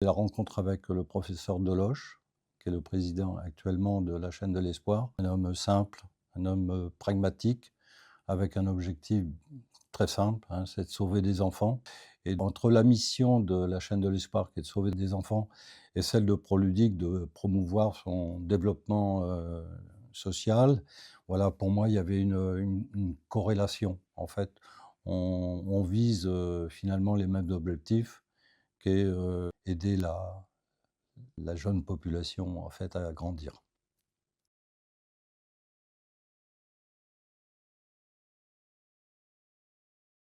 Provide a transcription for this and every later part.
La rencontre avec le professeur Deloche, qui est le président actuellement de la chaîne de l'Espoir. Un homme simple, un homme pragmatique, avec un objectif très simple, hein, c'est de sauver des enfants. Et entre la mission de la chaîne de l'Espoir, qui est de sauver des enfants, et celle de Proludic, de promouvoir son développement social, voilà, pour moi, il y avait une corrélation. En fait, on vise finalement les mêmes objectifs, qui est aider la jeune population en fait à grandir.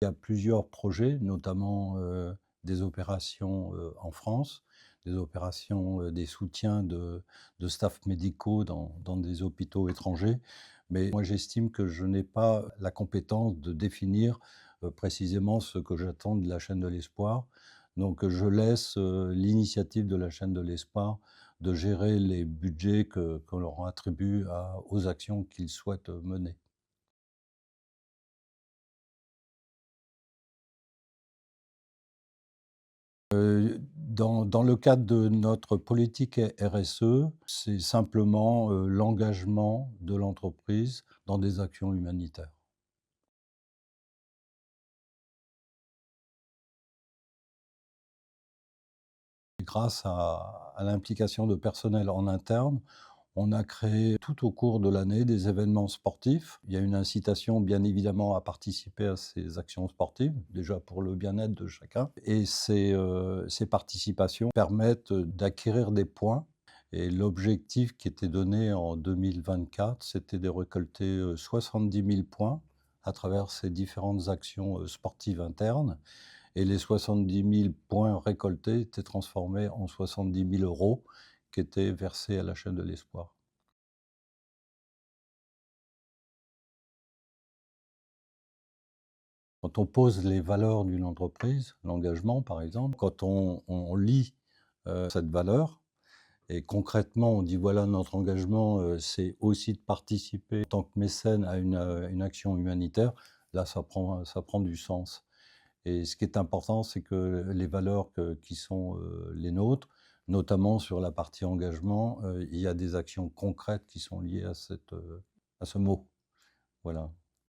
Il y a plusieurs projets, notamment des opérations en France, des opérations, des soutiens de staff médicaux dans des hôpitaux étrangers. Mais moi, j'estime que je n'ai pas la compétence de définir précisément ce que j'attends de la chaîne de l'espoir. Donc, je laisse l'initiative de la chaîne de l'espoir de gérer les budgets qu'on leur attribue aux actions qu'ils souhaitent mener. Dans le cadre de notre politique RSE, c'est simplement, l'engagement de l'entreprise dans des actions humanitaires. Grâce à l'implication de personnel en interne, on a créé tout au cours de l'année des événements sportifs. Il y a une incitation bien évidemment à participer à ces actions sportives, déjà pour le bien-être de chacun, et ces participations permettent d'acquérir des points. Et l'objectif qui était donné en 2024, c'était de récolter 70 000 points à travers ces différentes actions sportives internes. Et les 70 000 points récoltés étaient transformés en 70 000 euros qui étaient versés à la chaîne de l'Espoir. Quand on pose les valeurs d'une entreprise, l'engagement par exemple, quand on lit cette valeur, et concrètement on dit voilà notre engagement, c'est aussi de participer en tant que mécène à une action humanitaire, là ça prend du sens. Et ce qui est important, c'est que les valeurs qui sont les nôtres, notamment sur la partie engagement, il y a des actions concrètes qui sont liées à ce mot. Voilà.